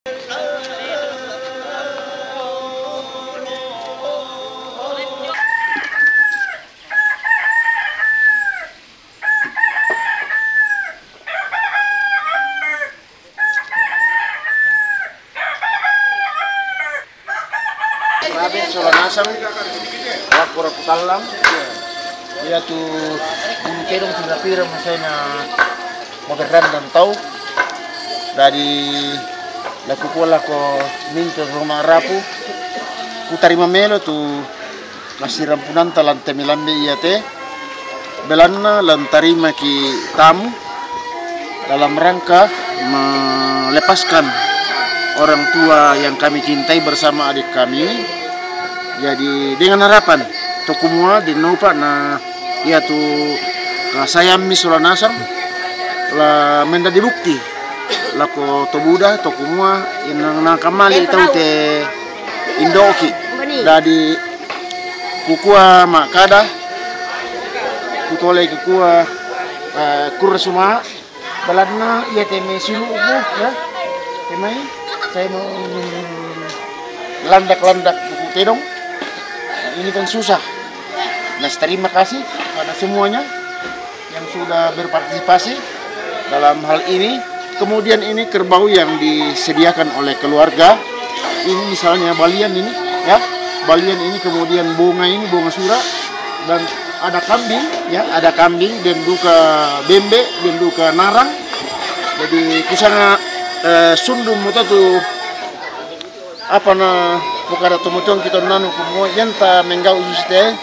Rabe Solanasang, Raku Talang, ya tuh ini kedong pira masanya modern dan tahu dari laku pola ko minto rumah rapu, ku tarima melo tuh masih rampunan talan temilambe iya teh, belanna lantarima ki tamu dalam rangka melepaskan orang tua yang kami cintai bersama adik kami. Jadi dengan harapan tokumua di nupa na ya tu kasayami Solanasang la menda dibukti lako tobuda tokumua inang nakamali tau te indoki dari kukua makada kutole kukua kurasuma baladna ya teme silu ya temai saya mau landak kedong. Ini kan susah. Nah, terima kasih pada semuanya yang sudah berpartisipasi dalam hal ini. Kemudian ini kerbau yang disediakan oleh keluarga. Ini misalnya balian ini, ya. Balian ini kemudian bunga ini bunga sura dan ada kambing, ya, ada kambing dan duka bembe dan duka narang. Jadi kusanga sundum muta tu apa na bukara tumutong kita nanu kumo yanta menggau ususte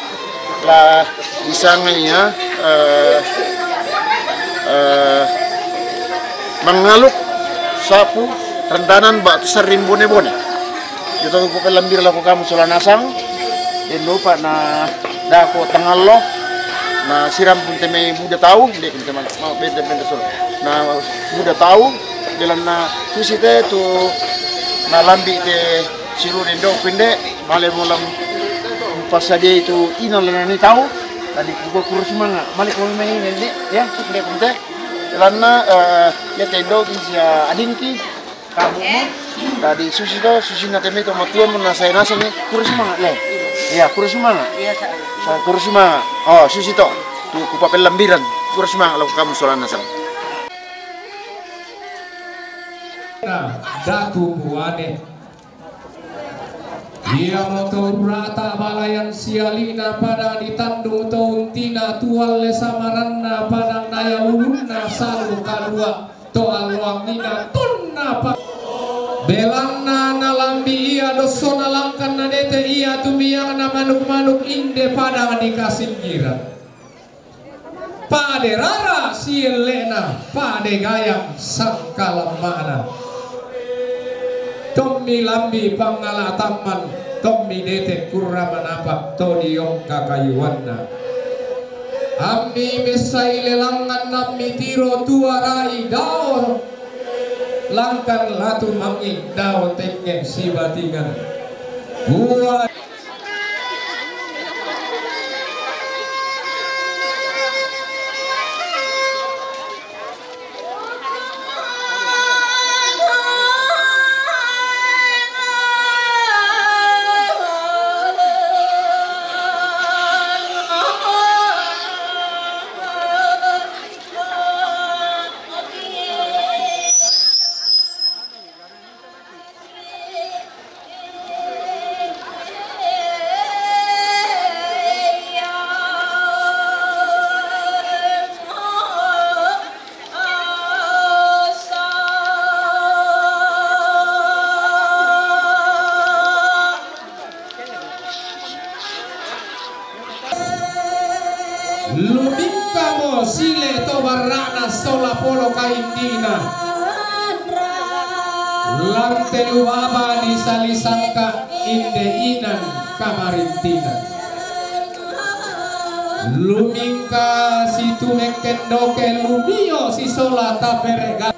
la isangnya mengaluk sapu rendanan batu serim bone-bone itu ko pelambir la ko kamu Solanasang den lupa na dako tangalo na siram pun teme muda tahu dek teman mau beda sol na muda tahu jalan na susite tu na lambi te siru dendo pinde male molam pasade itu ina ni tahu tadi ko kurus manga male ko mai nende ya de kunte lanna ya tendo bisa adinki kamu mo tadi susina teme to matua mona saya nasa ni kurus manga le ya kurus manga iya sa kurus manga oh susito tu ku papel lambiran kurus manga lo kamu Solanasang. Datu buane ia motor rata balayan sialina pada ditandung tauntina tual samaranna pada naya ulunna salu kadua toal luangina tunna pa belanna nalambi ia dosona langkan nadete ia tumiang na manuk-manuk inde pada dikasih gira pade rara sielena pade gayang sangkalamana Tommi lambi pangala taman Tommi dete kurraman apa todiong kakayuanna Ammi mesai lelangan nammi tiro tuarai daor langkan latu mangi daun tengen sibatingan gua Lumikamo sile to barrana sola polo kaindina lante luaba di salisangka inde inan kamarintina lumingka situ mekendoke lumio si sola taperega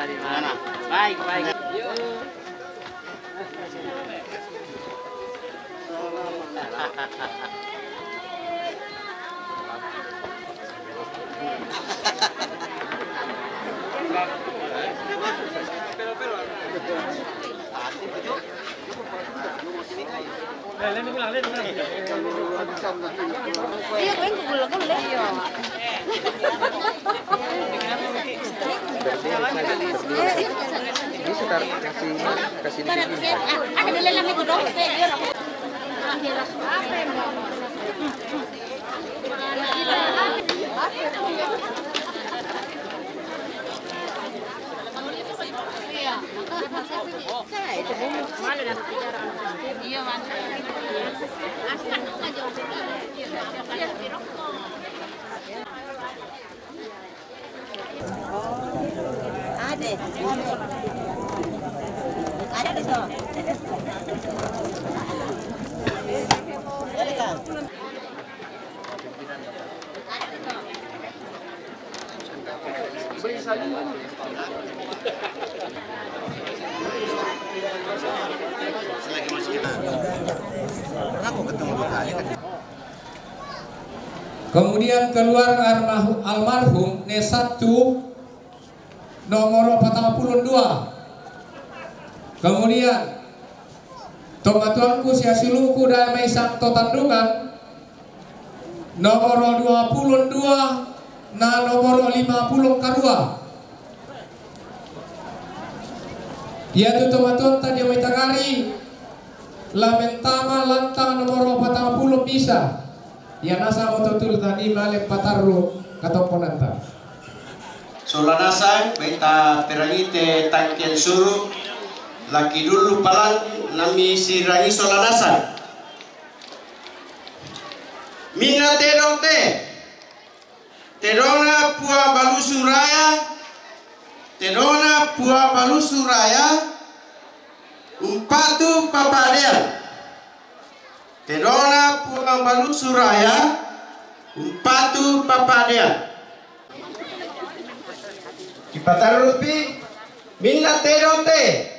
Di mana? Baik, baik. Kemudian keluar almarhum N1 nomor 42. Kemudian tomatuanku siasiluku dan meisang totandungan nomor 22 na nomor 50 karua. Yaitu tomatuan tadi metagari lamentama lantang nomor 40 bisa. Ya nasa mototul tadi malek patarru katoponanta. Solanasang beta perangite tangkian suru laki dulu palang nami sirangi solanasang. Mina terong te terona pua balusuraya terona pua balusuraya umpatu papadel. Terona puang balu suraya umpatu papadea kipatarupi minna teronte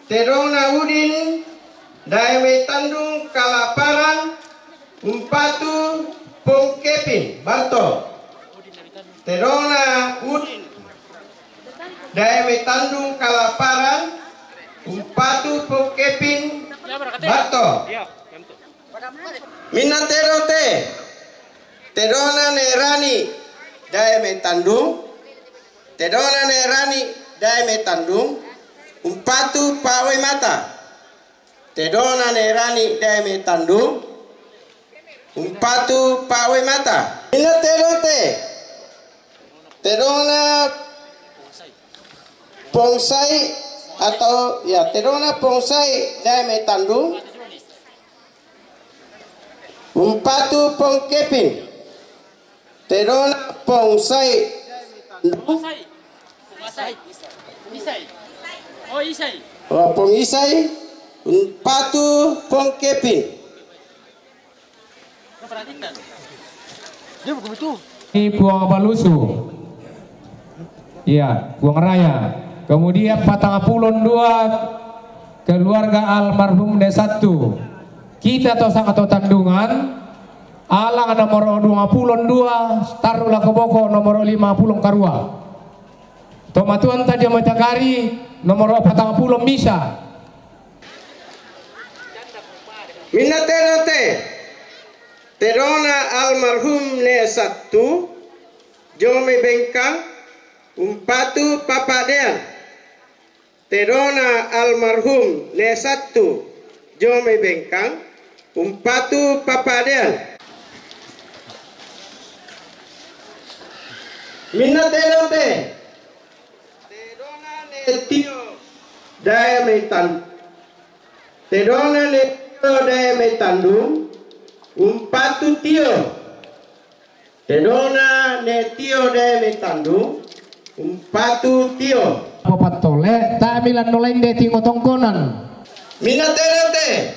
terona udin daeme tandung kalaparan umpatu pongkepin barto terona udin daeme tandung kalaparan umpatu pongkepin barto Minna terote terona nerani daeme tandung terona nerani daeme tandung umpatu pawai mata terona nerani daeme tandung umpatu pawai mata minna terote terona pongsai atau ya terona pongsai daeme tandung umpatu pongkepin terona pongsai pongisai umpatu pongkepin. Ini Puang Balusu. Iya, Puang Raya. Kemudian Patang Apulon 2 keluarga almarhum N1. Kita tosang atau tandungan alang nomor 22 taruhlah keboko nomor 50 karua. Tomatuan tadi metagari nomor 40 bisa. Minna terote terona almarhum N1 jome bengkang umpatu papadean terona almarhum N1 jome bengkang umpatu papadean minna terote terona netio daeme tan terona netio daeme tandung umpatu tio terona netio daeme tandung umpatu tio. Papatole tak milan nolain de tingo tongkonan. Minaterate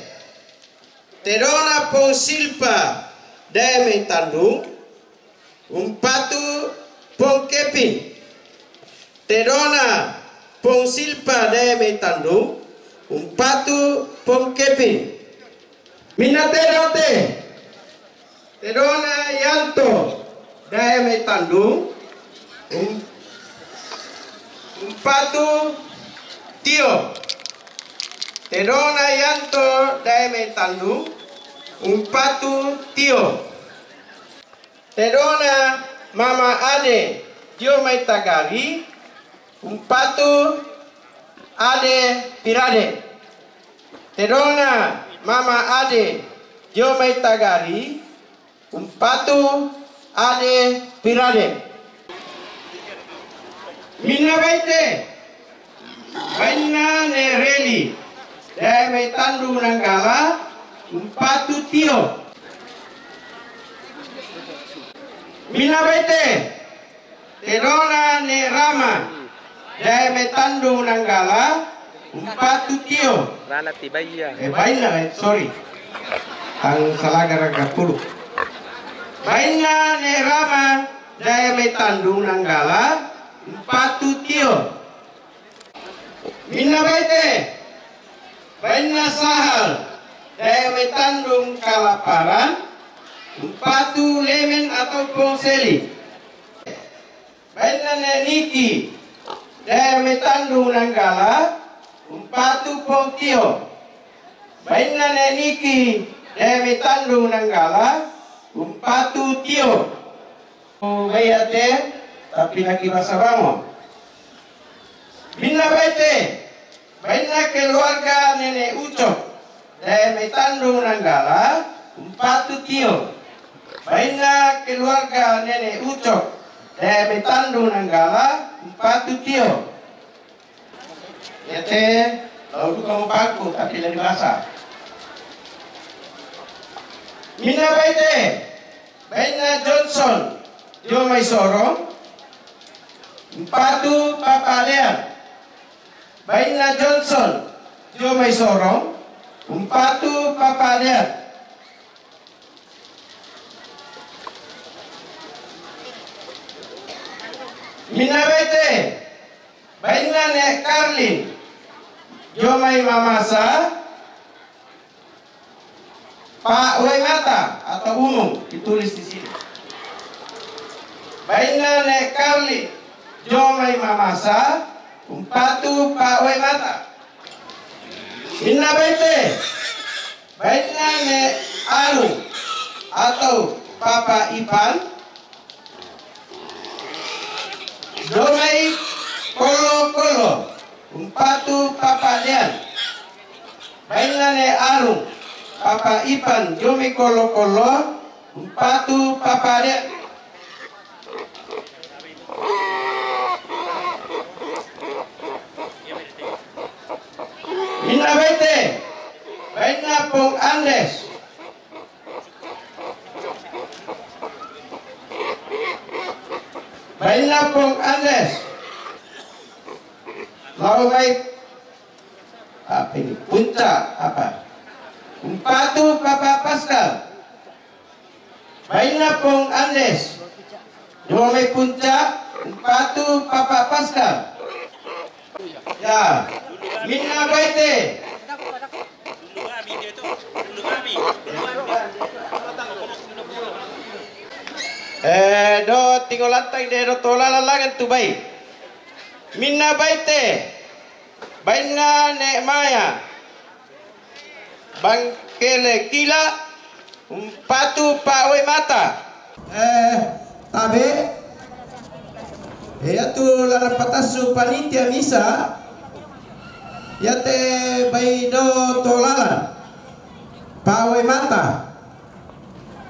terona pong silpa deme tandung umpatu pong kepin terona pong silpa deme tandung umpatu pong kepin minaterate terona yanto deme tandung umpatu tio terona yanto deme tandung umpatu tio terona mama ade dio mai tagari umpatu ade pirade terona mama ade dio mai tagari umpatu ade pirade minna baite baina ne reli deme tandung nanggala umpatu tio mina baite terona ne rama deme tandung nanggala umpatu tio Rala tibaya. baina sorry ang salagara kapulu baina ne rama deme tandung nanggala umpatu tio mina baite baina sahal deme tandung kalaparan umpatu lemen atau ponseli baina neniki deme tandung nanggala umpatu pongtio baina neniki deme tandung nanggala umpatu tio bayate tapi lagi bahasa bango mina baite baina keluarga nenek ucok deme tandung nanggala umpatu tio baina keluarga nenek ucok deme tandung nanggala umpatu tio yate lalu kamu paku tapi dari bahasa mina baite baina Johnson Jomai Sorong umpatu papadean baina Johnson Jomai Sorong umpatu papadean mina baite baina ne Karlin Jomai Mamasa Pak Waimata atau umum ditulis di sini baina ne Karlin Jomai Mamasa umpatu Pak Waimata mina baite baina ne Alu atau Papa Ipan Jomai Kolo-Kolo umpatu Papadean baina ne Alu Papa Ipan Jomai Kolo-Kolo umpatu Papadean mina baite baina Pong Andes baina Pong Andes mau baik apa ini puncak apa umpatu Papa Pascal baina Pong Andes Jomai puncak umpatu Papa Pascal ya mina baite do tinggal lantang de do tolala lagan tu baik minna baite baina ne maya bangkele kila umpatu Pak Waimata tabe ya tu lara patasu panitia misa yate baido tolala Pak Waimata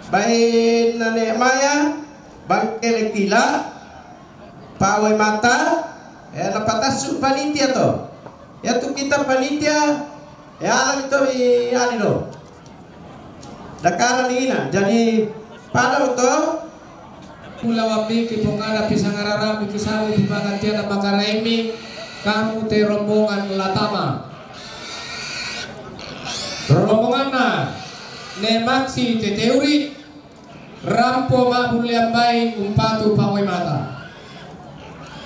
baina ne maya bangkele kila Pak Waimata ya napatasu panitia to ya tu kita panitia ya alam itu yani do dakaran ina jadi pada waktu Pulau Ambi Kipongada Pisangarara Pikisawi Pipangantiana Makaraimi kamu te rombongan Latama. Rombongan na Nemaksi te teori Rampo Mabuliambai Umpatu Pawai Mata.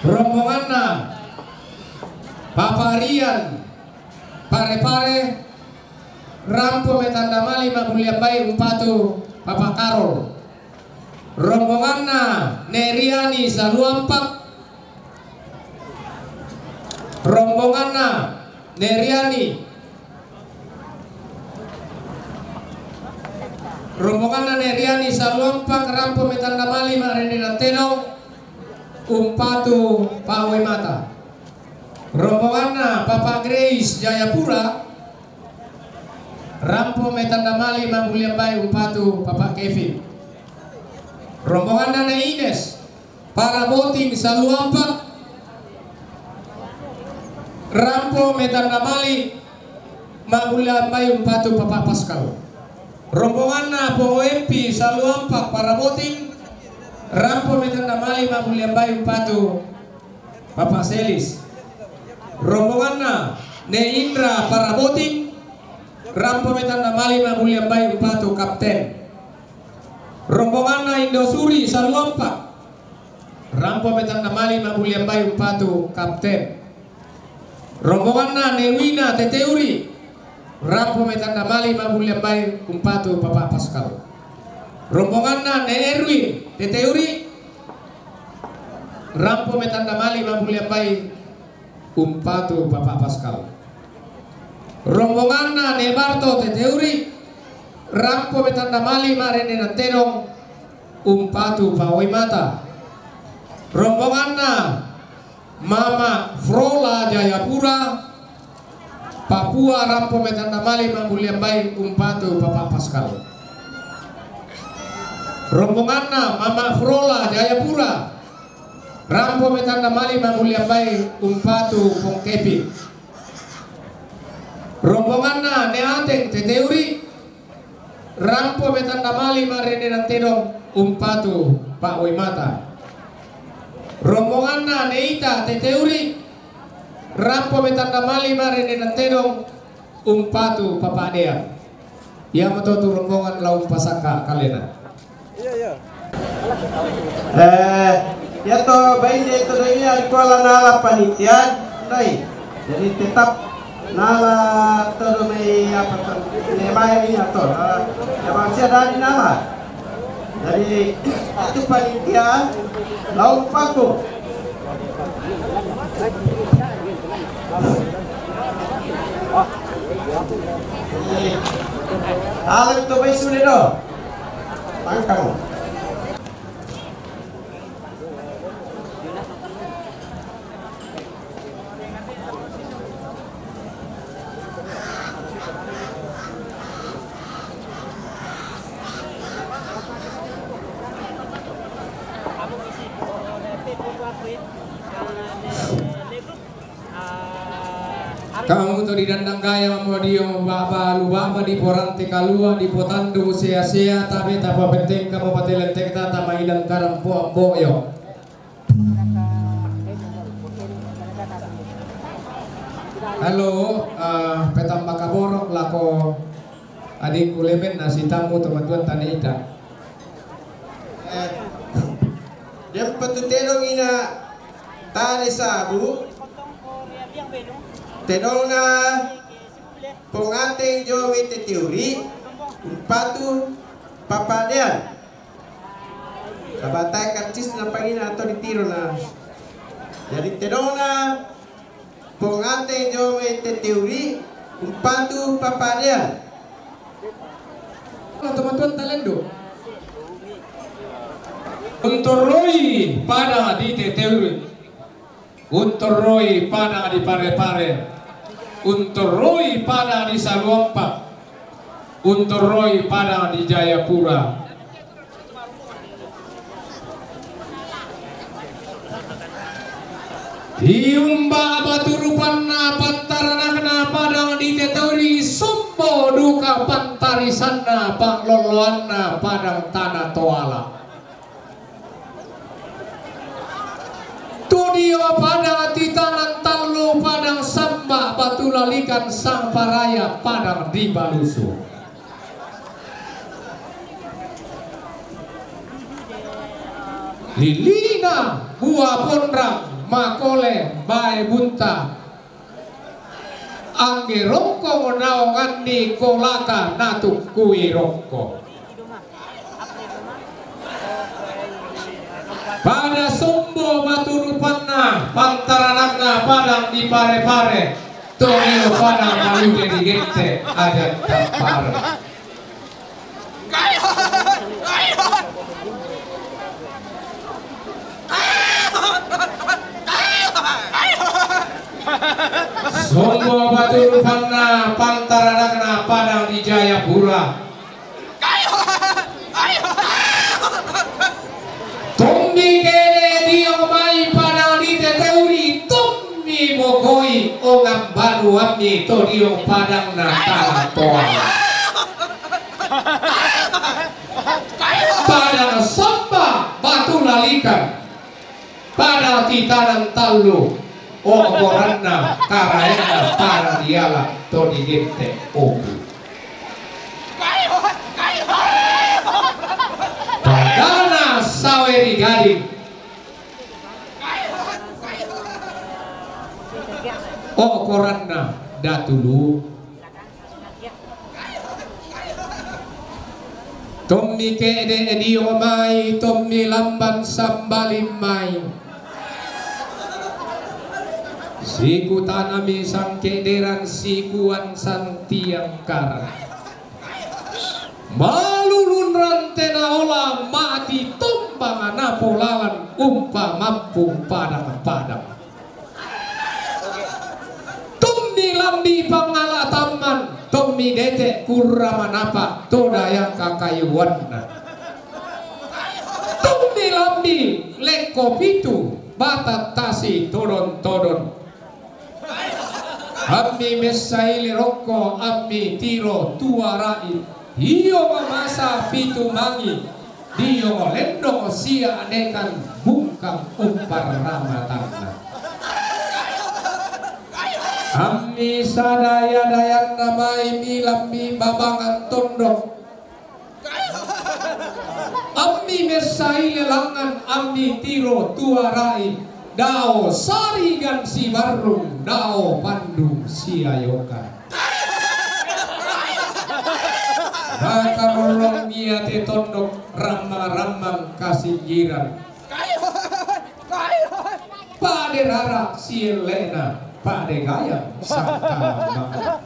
Rombongan na Paparian Pare-pare Rampo Metandamali Mabuliambai Umpatu Papa Karol. Rombongan na Neriani Saluampak. Rombongan na Neriani. Rombongan na Neriani Saluampak Rampo Metandamali Marene Nanteno Umpatu Pawai Mata. Rombongan na Papa Grace Jayapura Rampo Metandamali Mabuliambai Umpatu Papa Kevin. Rombongan na Ines para boting Saluampak Rampo Metandamali Mabuliambai Umpatu Papa Pascal. Rombongan na POMP Saluampak para boting Rampo Metandamali Mabuliambai Umpatu Papa Selis. Rombongan na Neindra para boting Rampo Metandamali Mabuliambai Umpatu Kapten. Rombongan na Indosuri Saluampak Rampo Metandamali Mabuliambai Umpatu Kapten. Rombongan na Newina Teteuri Rampo Metandamali Mabuliambai Umpatu Papa Pascal. Rombongan na Erwin Teteuri Rampo Metandamali Mabuliambai Umpatu Papa Pascal. Rombongan na Nebarto Teteuri Rampo Metandamali Marene Nantenong Umpatu Pawai Mata. Rombongan na Mama Frola Jayapura Papua Rampo Metandamali Mabuliambai Umpatu Papa Pascal. Rombongan na Mama Frola Jayapura Rampo Metandamali Mabuliambai Umpatu Pong Kevin. Rombongan na Neateng Teteuri Rampo Metandamali Marene Nantenong Umpatu Pak Wimata. Rombongan na Neita Teteuri Rampo Metandamali Marene Nantenong Umpatu Papa Adea. Yang metotu rombongan laung pasaka kalena. Ya to baik itu ini kuala nala panitia, dai. Jadi tetap nala terumai apa nemai ini atau ya masih ada di nama. Jadi itu panitia lauk paku. Alam itu baik sudah do. Tangkang. Kamu to di dandang gaya mamodio baba luba di porante kalua di potandu sia-sia tapi tak apa penting kamu patelente kita tak maidang karang po yo. Halo, petam bakaborok lako adikku leben nasi tamu teman-teman tani ida. Dia petutelong ina tani sabu. Tenong na pengantin Jowi Teteuri Umpatu Papadean. Sabatay karcis na pangina atau ditiro na. Jadi tenong na pengantin Jowi Teteuri Umpatu Papadean. Teman-teman talendo. Untuk Roy pada di Teteuri. Untuk Roy pada di Pare-pare. Untuk Roy pada di Saluampak. Untuk Roy pada di Jayapura. Hiumba baturupan na pantaran na padang di Teteuri sumbo duka pantarisan na pangloloan na padang tanah toala. Todio padang titanan tallo padang samba batu lalikan sang paraya padang di balusu. Lilina buah pondrang makole bae bunta angge rokko naongan ni kolaka natuk kui rokko. Pada sombo batu rupanna pantaranakna padang di pare-pare Todio padang malude di gente ada tapar. Sombo batu rupanna pantaranakna padang di Jayapura. Tommi kene dio mai padang di teteuri tommi bokoi ongam balu amni Todio padang na talatoa. Padang samba batu lalikan padang titanan tallu okoranna karayana para diala Todi gente oku. Padana saweri gading okoranna datulu tommi kede edio mai tommi lamban sambalim mai siku tanami sang kederan sikuan sang tiang kara malulun rantena ola mati tombang napolalan umpa mampu padang-padang tommi lambi pangala taman tommi dete kurramanapa toda yang kakayuanna tommi lambi lekko pitu batat tasi todon-todon ammi messaili rokko ammi tiro tuarai iyo masa pitu mangi dio lendong sia anekan bungkam umpar ramatanna ammi sadaya dayan namai milambi babangan tondok ammi messaili langan ammi tiro tuarai dao sarigan si barung dao pandung si ayoka maka rolong niate tondok ramang-ramang kasih jiran pade rara si Elena pade gaya sangka maka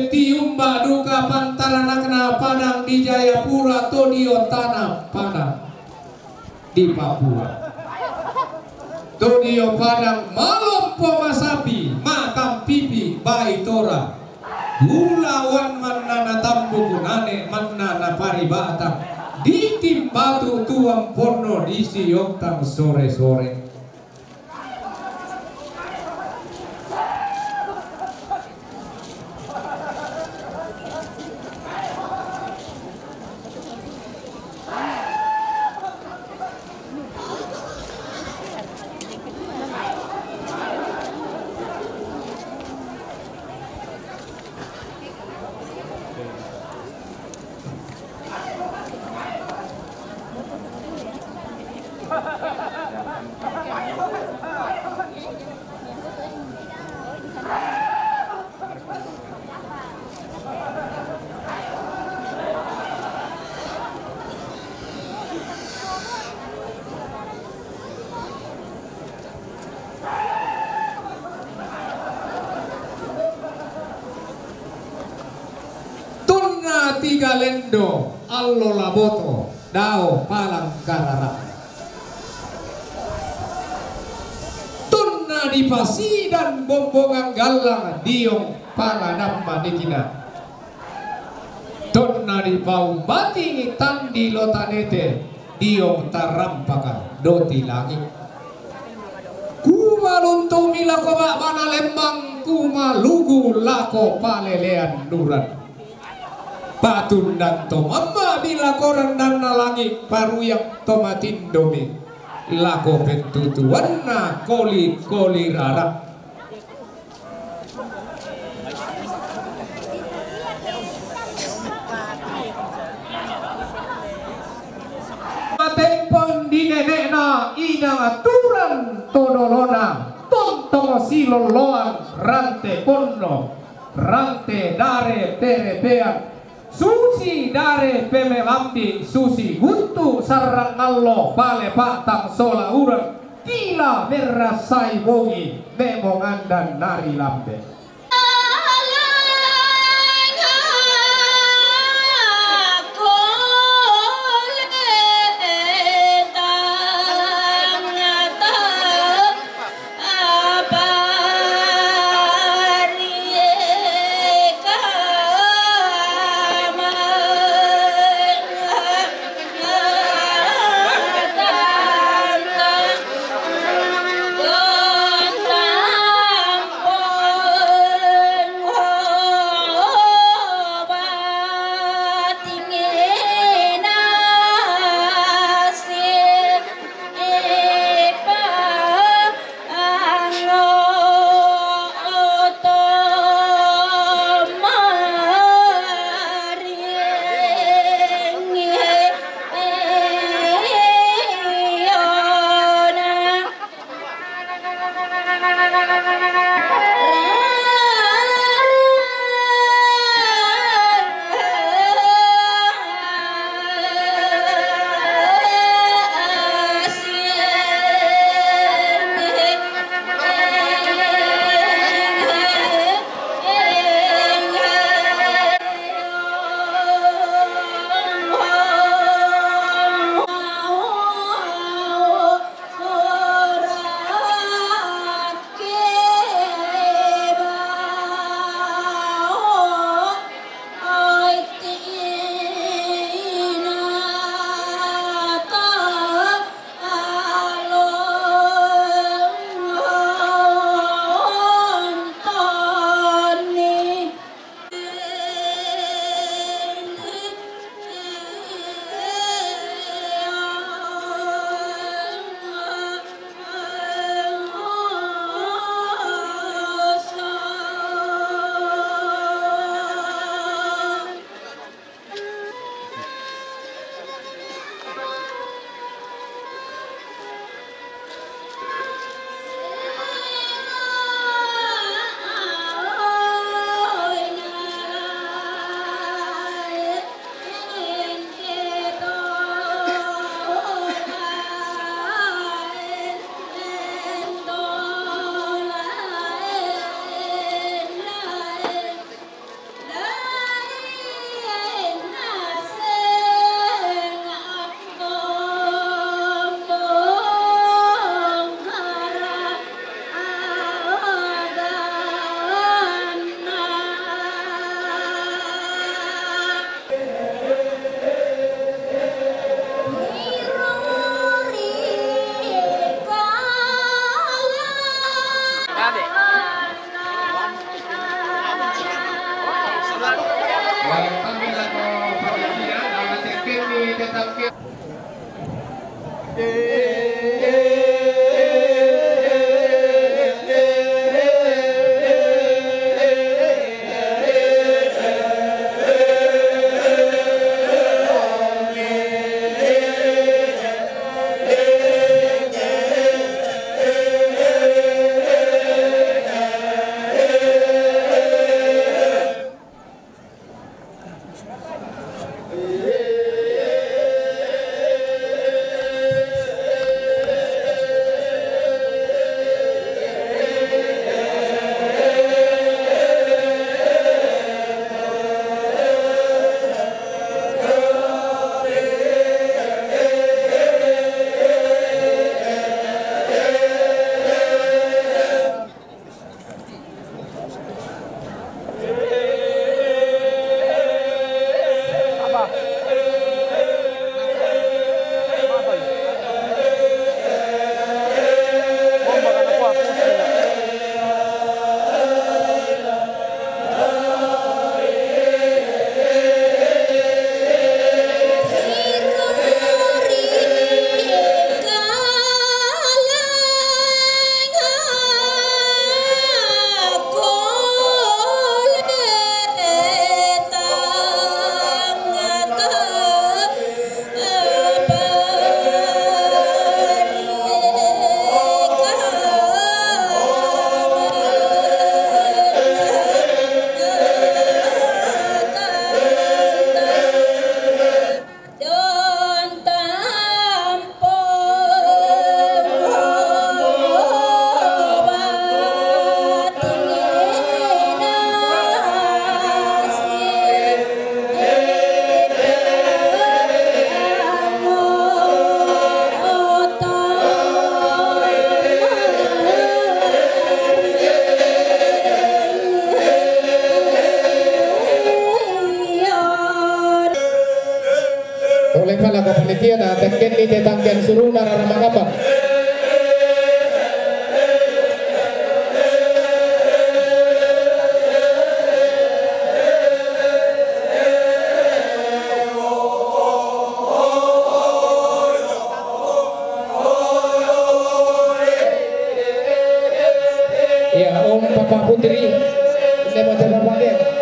tiumba duka pantaranakna padang di Jayapura Todio tanah panah di Papua Todio padang malompo masapi makam pipi bai tora gulawan manana tambu kunane manana paribata di tim batu tuang porno di siyoktang sore-sore tiga lendo allo laboto dao palang karara tunna di pasi dan bombongan galang diong pala namma dikina tunna di pau batingi tandi lotanete diong tarampaka doti langit kumaluntung mila koma mana lembang kuma lugu lako palelean duran patun dan tomama bila koran dan nalangi paru yang tomatin domi lako pentutuan na koli koli rara tempon di nenekna ina aturan todolona tontomo siloloan rante ponno rante dare perepean susi dare pemelambi susi guntu sarrangallo pale patang sola urang kila merasai bongi memongandan nari lambe oleh pala ko panitia na tekken ni tetangken suruh nara mangapa. Ya Om Papa Putri ini mau terbangun.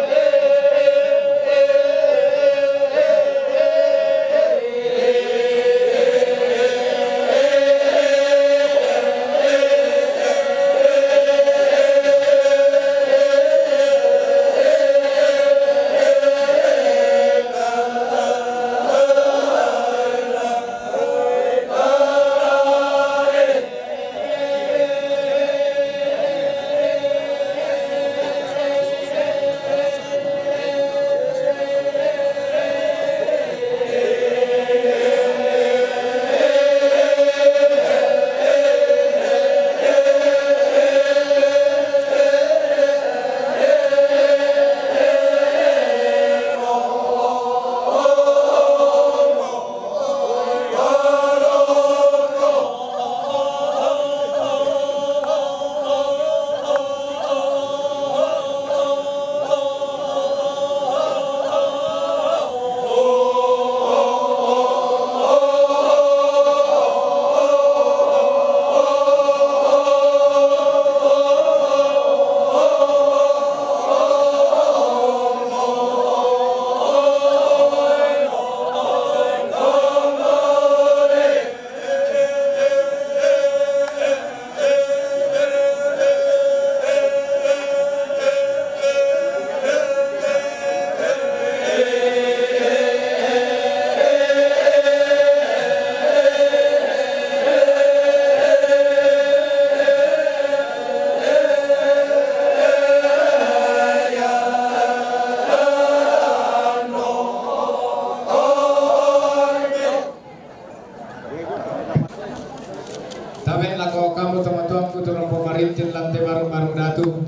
Tabe lako kamu teman-temanku turun pemarintin lantai barung-barung datu.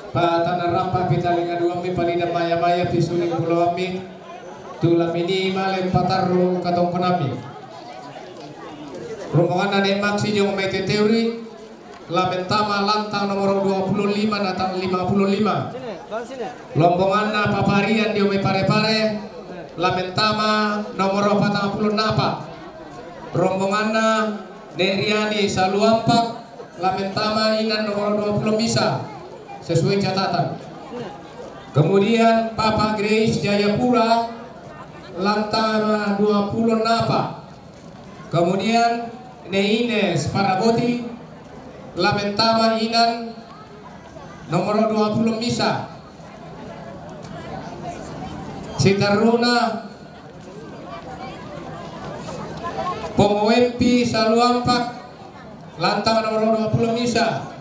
Pa tanah rampa pitalinga duami palida maya-maya pisuni pulau ami. Tulam ini malem pataru katong penami. Rombongan ane maksi jong mete teori. Lamentama lantang nomor 25 datang 55. Lombongan na paparian diome pare-pare. Lamentama nomor 40 napa. Rombongan na Neriani Saluampak Lamentama Inan nomor 20 bisa sesuai catatan. Kemudian Papa Grace Jayapura Lantama 20 napa. Kemudian Neines Paraboti Lamentama Inan nomor 20 bisa. Citaruna Pomowempi Saluampak lantang nomor 20 misa.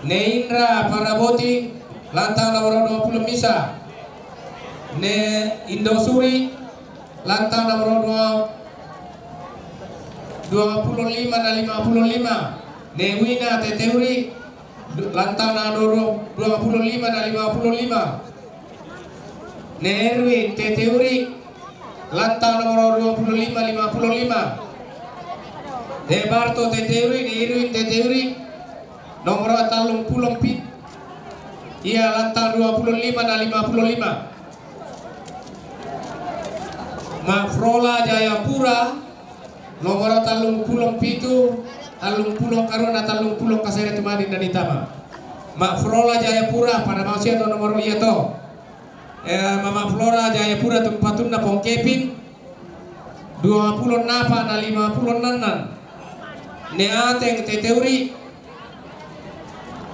Neindra Paraboti lantang nomor 20 misa. Ne Indosuri lantang nomor 25 dan 55. Ne Wina Teteuri lantang nomor 25 dan 55. Ne Erwin Teteuri lantang nomor 25-55. Debarto Teteuri, Irwin Teteuri nomor 30 pit. Ia lantang 25 dan 55. Mafrola Jayapura nomor 30 pitu 30 karuna 30 kasere tumadi dan itama. Mafrola Jayapura pada masih atau nomor iya to. Mama Flora Jayapura tempatun na pongkepin 20 napa na 50 nanan. Ne ateng Teteuri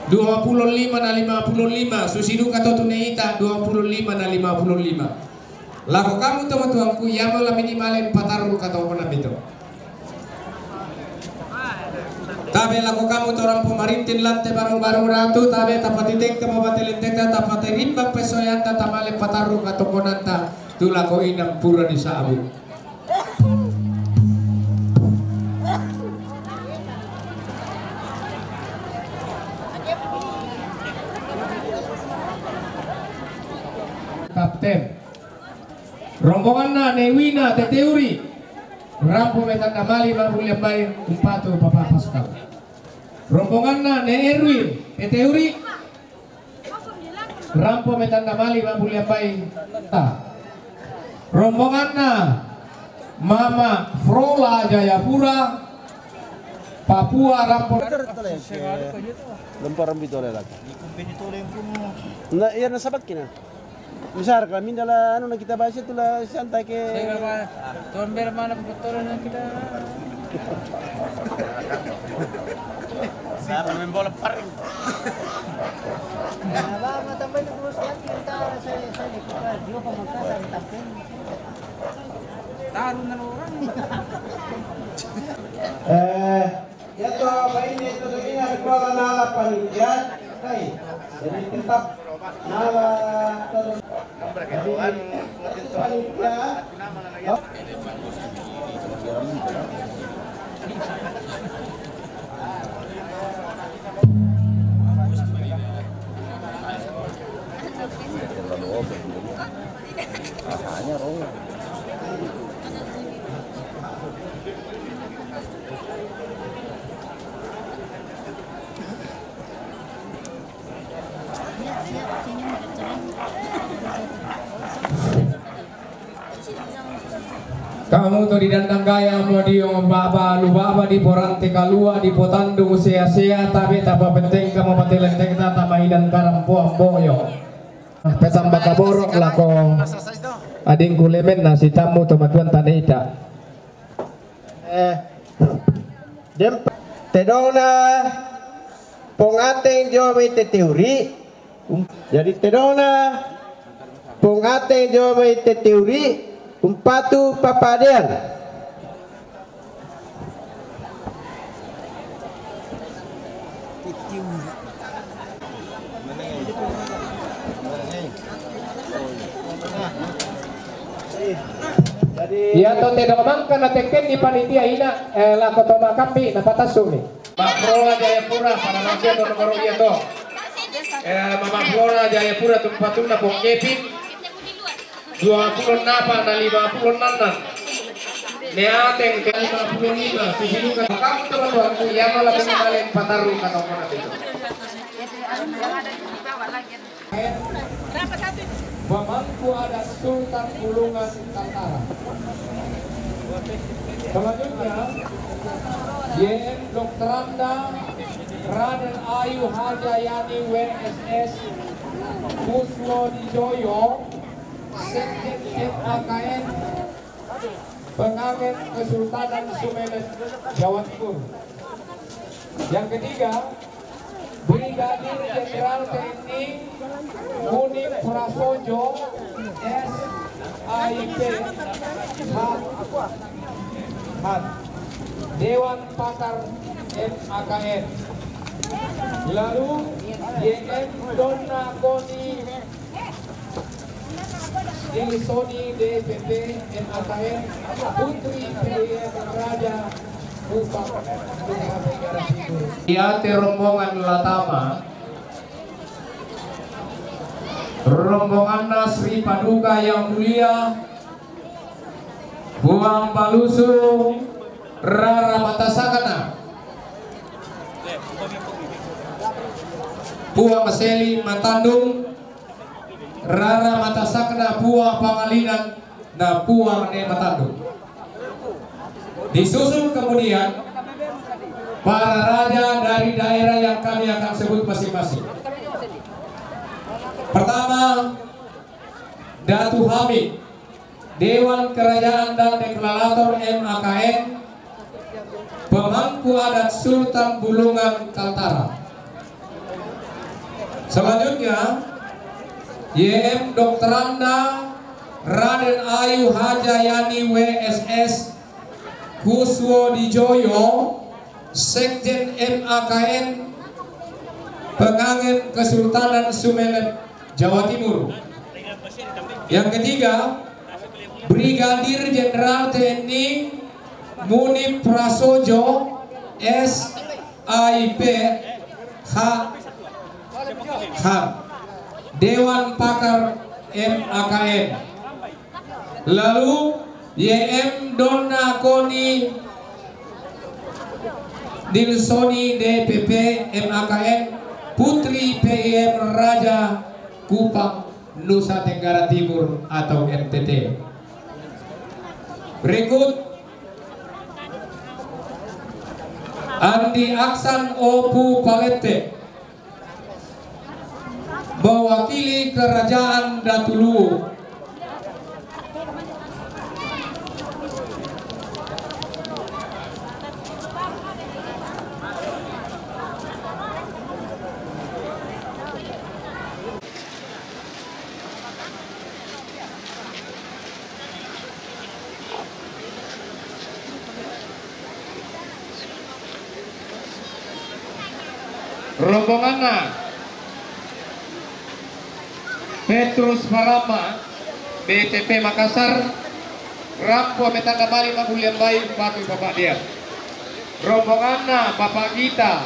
25 na 55. Susidu kato tuneita 25 na 55. Lako kamu teman-temanku yama la minimalen pataru kato pona bito. Tabe lako kamu torang pemarintin lantai barong-barong ratu tabe tapatitek kamabatelenteka tapatirimbang pesoyanta tamale pataru katokonanta tulako inang pura di saabu. Kapten Rombongan na Newina Teteuri rampo metanda mali mabulia bay umpatu papa Pascal. Rombongan na Erwin Teteuri rampo metanda mali mabulia bay. Rombongan na Mama Frola Jayapura Papua rampo. Lempar bitole lagi. Nah, iya nasabat kina. Misal kami dalam anu kita bahas itu lah santai ke. Tuan ber mana betul kita. Saya main bola paring. Nah, tambah terus lagi kita saya kita dia pemangkasan tapi tarunan orang. Ya toh baik ini itu begini ada kuala nala panitia, jadi tetap nala terus. Panitia. Kamu tuh di dandang gaya mau diong baba lu baba di porante kalua di potandung sia-sia tapi tak apa penting kamu mati lenteng tata maidan karam puang boyo petam baka borok lako ading kulemen nasi tamu tomatuan tanita Dem tedona pongateng jome te teori. Jadi tedona pongateng jome te teori. Umpatu papadean. ya to tidak mangka na teken di panitia ina la kotoma kambi na patasumi Mafrola Jayapura para manusia nomor iya to Mama Flora Jayapura tumpatuna pong kepin 20 napa na 50 nanan neateng ke 55 sihilukan kamu teman-teman yang malah pengen patarung atau mana itu Bamangku ada Sultan Bulungan Kaltara. Selanjutnya YM Dr. Anda Raden Ayu Hajayani WSS Muslo Dijoyo Sekjen FAKN Pengamen Kesultanan Sumeneb Jawa Timur. Yang ketiga Brigadir Jenderal TNI Munib Prasojo SIP Han Dewan Pakar MAKN. Lalu YM Donna Koni Ilisoni DPP MAKN Putri PDM Raja Bupang Negara Timur. Iate rombongan Latama rombongan Sri Paduka yang mulia Buang Palusu Rara Matasakana Buang Maseli Matandung Rara Matasakana Buang Pangalinan na Buang Ne Matandung. Disusul kemudian para raja dari daerah yang kami akan sebut masing-masing. Pertama, Datu Hamid, Dewan Kerajaan dan Deklarator MAKN, Pemangku Adat Sultan Bulungan Kaltara. Selanjutnya, YM Dr. Anda Raden Ayu Hajayani WSS Kuswo Dijoyo Sekjen MAKN Pengangen Kesultanan Sumeneb Jawa Timur. Yang ketiga Brigadir Jenderal TNI Munib Prasojo SIP Han Dewan Pakar MAKN. Lalu YM Donna Koni Nilsoni DPP MAKN Putri PIM Raja Kupang Nusa Tenggara Timur atau NTT. Berikut Andi Aksan Opu Palete mewakili Kerajaan Datulu. Rombongan Petrus Marama BTP Makassar Rampo Metanda Bali Mabulian Bayi Batu Bapak dia. Rombongan Bapak Gita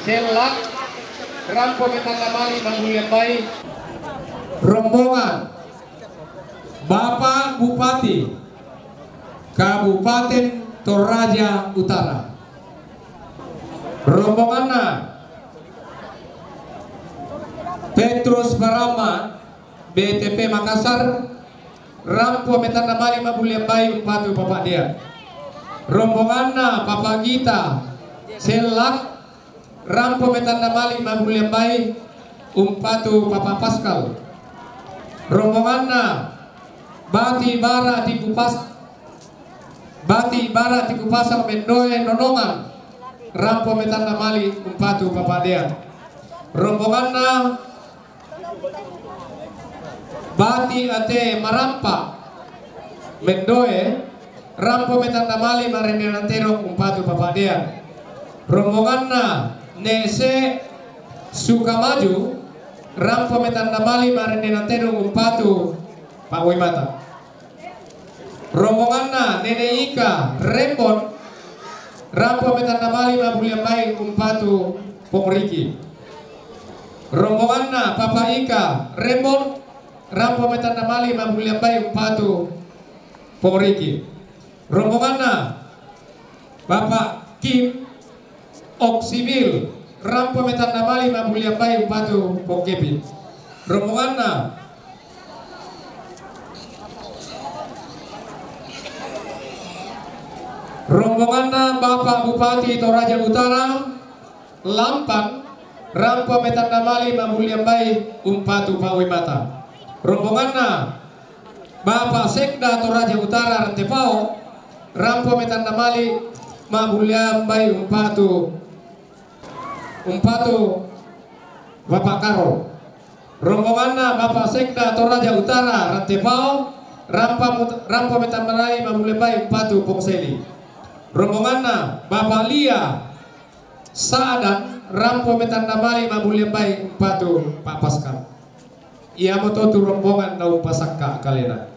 Selak Rampo Metanda Bali Mabulian Bayi. Rombongan Bapak Bupati Kabupaten Toraja Utara. Rombongan Petrus Barama BTP Makassar Rampo Metanda Bali Mabulian Bayi Batu Bapak dia. Rombongan Bapak Gita Selak Rampo Metanda Bali Mabulian Bayi Umpatu Bapak Pascal. Rombongan Bati Bara di Kupasang Mendoe Nonongan Rampo Metanda Bali Umpatu Bapak dia. Rombongan Bati Ate Marampa Mendoe Rampo Metanda Bali Marendelantero Umpatu Bapak dia. Rombongan Nese Sukamaju Rampo Metanda Bali Marendelantero Umpatu Pak Wimata. Rombongan Nene Ika Rembon Rampo Metanda Bali Mabulian Bayi Umpatu Pongriki. Rombongan Papa Ika Rembon Rampo Metanda Bali Mabulian Bayi Umpatu Pongriki. Rombongan Bapak Kim Oksibil Rampo Metanda Bali Mabulian Bayi Umpatu Pongkepi. Rombongan Bapak Bupati Toraja Utara Lampan Rampo Metanda Bali Mabulian Bayi Umpatu Pak Wimata. Rombongan Bapak Sekda Toraja Utara Rantepao Rampo Metanda Bali Mabulian Bayi Umpatu Bapak Karo. Rombongan Bapak Sekda Toraja Utara Rantepao Rampo Metanda Bali Mabulian Bayi Umpatu Pongseli. Rombongan Bapak Lia Saadan Rampo Metanda Bali Mabulian Bayi Umpatu Pak Pascal. Ia mototu rombongan daun pasakka kalena.